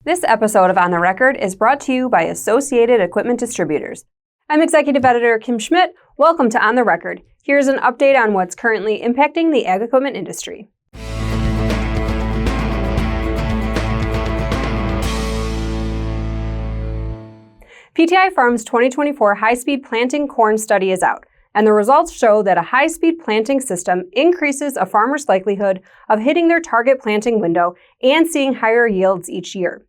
This episode of On the Record is brought to you by Associated Equipment Distributors. I'm Executive Editor Kim Schmidt. Welcome to On the Record. Here's an update on what's currently impacting the ag equipment industry. PTI Farm's 2024 high-speed planting corn study is out, and the results show that a high-speed planting system increases a farmer's likelihood of hitting their target planting window and seeing higher yields each year.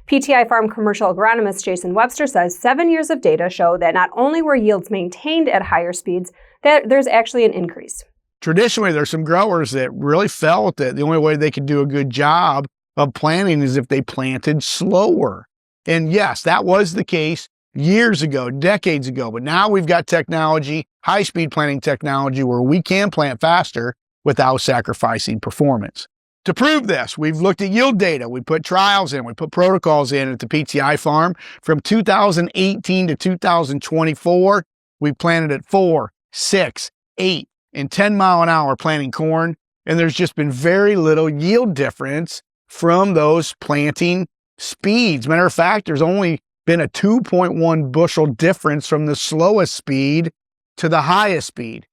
PTI Farm commercial agronomist Jason Webster says 7 years of data show that not only were yields maintained at higher speeds, that there's actually an increase. Traditionally, there's some growers that really felt that the only way they could do a good job of planting is if they planted slower. And yes, that was the case years ago, decades ago. But now we've got technology, high-speed planting technology, where we can plant faster without sacrificing performance. To prove this, we've looked at yield data. We put trials in, we put protocols in at the PTI farm. From 2018 to 2024, we planted at 4, 6, 8, and 10 mile an hour planting corn. And there's just been very little yield difference from those planting speeds. Matter of fact, there's only been a 2.1 bushel difference from the slowest speed to the highest speed.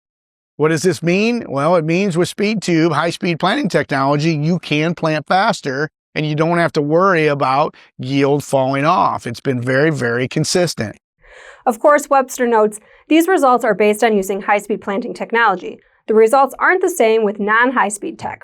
What does this mean? Well, it means with speed tube, high-speed planting technology, you can plant faster and you don't have to worry about yield falling off. It's been very, very consistent. Of course, Webster notes, these results are based on using high-speed planting technology. The results aren't the same with non-high-speed tech.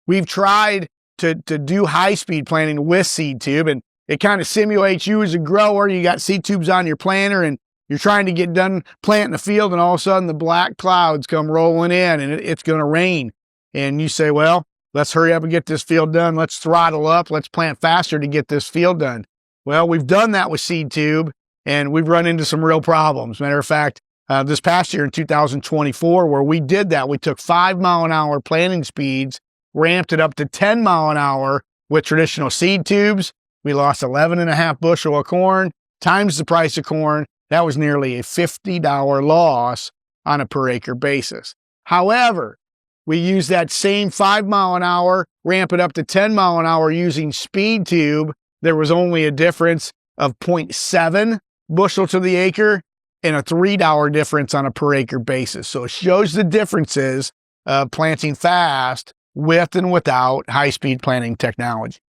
We've tried to do high-speed planting with seed tube, and it kind of simulates you as a grower. You got seed tubes on your planter and you're trying to get done planting the field, and all of a sudden the black clouds come rolling in and it's going to rain. And you say, well, let's hurry up and get this field done. Let's throttle up. Let's plant faster to get this field done. Well, we've done that with seed tube and we've run into some real problems. Matter of fact, this past year in 2024, where we did that, we took 5 mile an hour planting speeds, ramped it up to 10 mile an hour with traditional seed tubes. We lost 11.5 bushel of corn times the price of corn. That was nearly a $50 loss on a per acre basis. However, we used that same 5 mile an hour, ramp it up to 10 mile an hour using speed tube. There was only a difference of 0.7 bushel to the acre and a $3 difference on a per acre basis. So it shows the differences of planting fast with and without high-speed planting technology.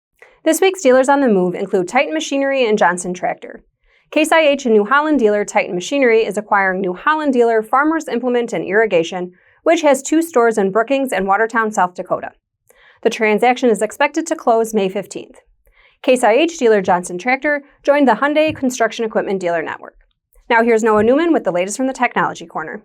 This week's dealers on the move include Titan Machinery and Johnson Tractor. Case IH and New Holland dealer Titan Machinery is acquiring New Holland dealer Farmers Implement and Irrigation, which has 2 stores in Brookings and Watertown, South Dakota. The transaction is expected to close May 15th. Case IH dealer Johnson Tractor joined the Hyundai Construction Equipment Dealer Network. Now here's Noah Newman with the latest from the Technology Corner.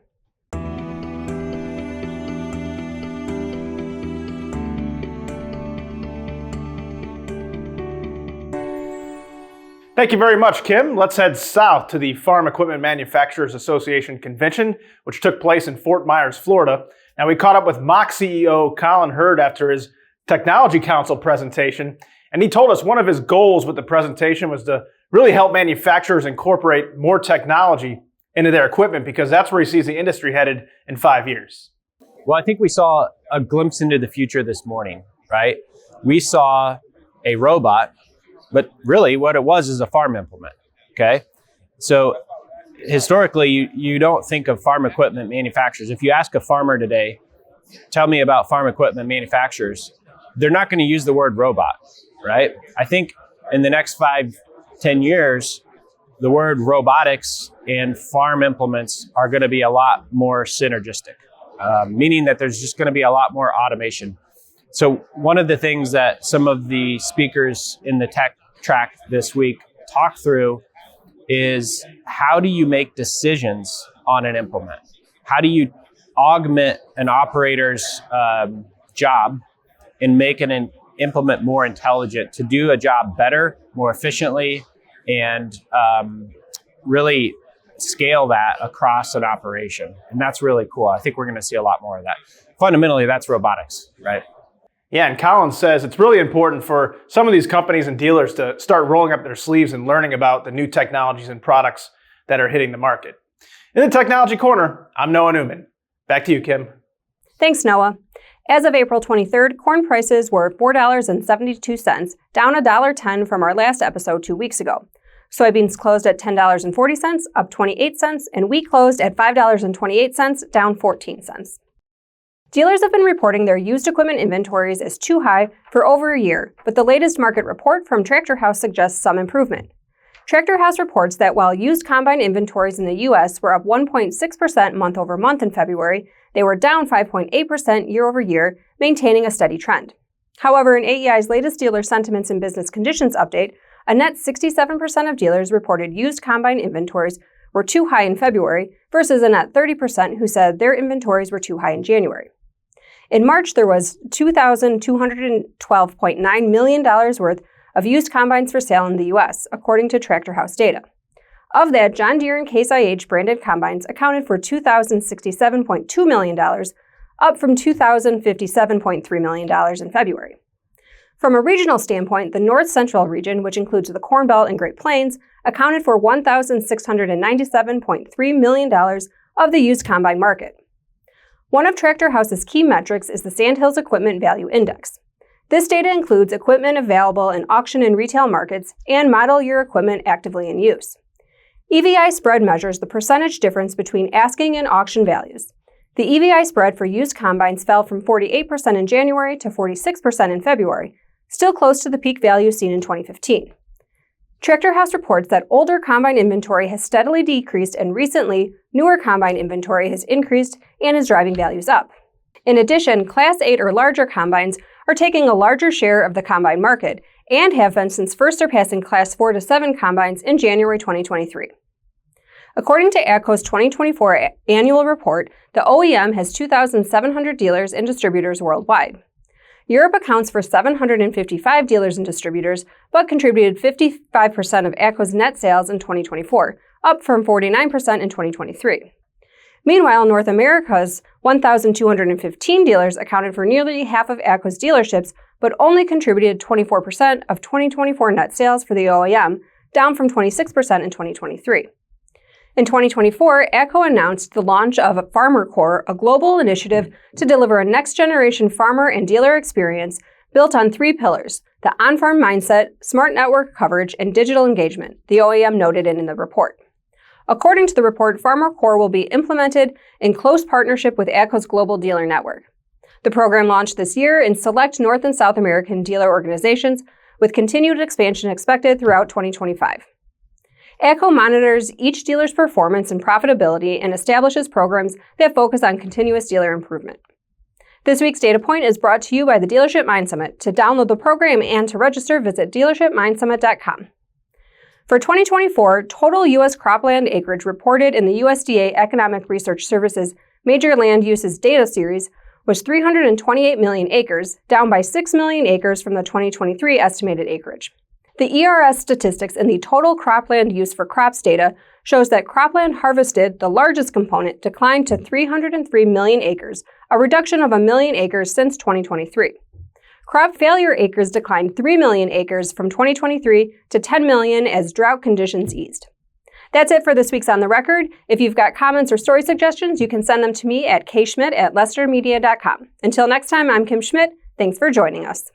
Thank you very much, Kim. Let's head south to the Farm Equipment Manufacturers Association Convention, which took place in Fort Myers, Florida. Now, we caught up with Mock CEO Colin Hurd after his Technology Council presentation, and he told us one of his goals with the presentation was to really help manufacturers incorporate more technology into their equipment, because that's where he sees the industry headed in 5 years. Well, I think we saw a glimpse into the future this morning, right? We saw a robot, but really what it was is a farm implement, okay? So historically, you don't think of farm equipment manufacturers. If you ask a farmer today, tell me about farm equipment manufacturers, they're not going to use the word robot, right? I think in the next 5-10 years, the word robotics and farm implements are going to be a lot more synergistic, meaning that there's just going to be a lot more automation. So one of the things that some of the speakers in the tech track this week talked through is, how do you make decisions on an implement? How do you augment an operator's job and make an implement more intelligent to do a job better, more efficiently, and really scale that across an operation? And that's really cool. I think we're going to see a lot more of that. Fundamentally, that's robotics, right? Yeah, and Colin says it's really important for some of these companies and dealers to start rolling up their sleeves and learning about the new technologies and products that are hitting the market. In the Technology Corner, I'm Noah Newman. Back to you, Kim. Thanks, Noah. As of April 23rd, corn prices were $4.72, down $1.10 from our last episode 2 weeks ago. Soybeans closed at $10.40, up 28 cents, and wheat closed at $5.28, down 14 cents. Dealers have been reporting their used equipment inventories as too high for over a year, but the latest market report from Tractor House suggests some improvement. Tractor House reports that while used combine inventories in the U.S. were up 1.6% month over month in February, they were down 5.8% year over year, maintaining a steady trend. However, in AEI's latest dealer sentiments and business conditions update, a net 67% of dealers reported used combine inventories were too high in February versus a net 30% who said their inventories were too high in January. In March, there was $2,212.9 million worth of used combines for sale in the U.S., according to Tractor House data. Of that, John Deere and Case IH branded combines accounted for $2,067.2 million, up from $2,057.3 million in February. From a regional standpoint, the North Central region, which includes the Corn Belt and Great Plains, accounted for $1,697.3 million of the used combine market. One of Tractor House's key metrics is the Sandhills Equipment Value Index. This data includes equipment available in auction and retail markets and model year equipment actively in use. EVI spread measures the percentage difference between asking and auction values. The EVI spread for used combines fell from 48% in January to 46% in February, still close to the peak value seen in 2015. Tractor House reports that older combine inventory has steadily decreased, and recently, newer combine inventory has increased and is driving values up. In addition, Class 8 or larger combines are taking a larger share of the combine market and have been since first surpassing Class 4 to 7 combines in January 2023. According to AGCO's 2024 annual report, the OEM has 2,700 dealers and distributors worldwide. Europe accounts for 755 dealers and distributors, but contributed 55% of AGCO's net sales in 2024, up from 49% in 2023. Meanwhile, North America's 1,215 dealers accounted for nearly half of AGCO's dealerships, but only contributed 24% of 2024 net sales for the OEM, down from 26% in 2023. In 2024, AGCO announced the launch of FarmerCore, a global initiative to deliver a next-generation farmer and dealer experience built on 3 pillars: the on-farm mindset, smart network coverage, and digital engagement, the OEM noted in the report. According to the report, FarmerCore will be implemented in close partnership with AGCO's global dealer network. The program launched this year in select North and South American dealer organizations, with continued expansion expected throughout 2025. AGCO monitors each dealer's performance and profitability and establishes programs that focus on continuous dealer improvement. This week's DataPoint is brought to you by the Dealership Mind Summit. To download the program and to register, visit dealershipmindsummit.com. For 2024, total U.S. cropland acreage reported in the USDA Economic Research Services Major Land Uses Data Series was 328 million acres, down by 6 million acres from the 2023 estimated acreage. The ERS statistics in the total cropland use for crops data shows that cropland harvested, the largest component, declined to 303 million acres, a reduction of 1 million acres since 2023. Crop failure acres declined 3 million acres from 2023 to 10 million as drought conditions eased. That's it for this week's On the Record. If you've got comments or story suggestions, you can send them to me at kschmidt@lestermedia.com. Until next time, I'm Kim Schmidt. Thanks for joining us.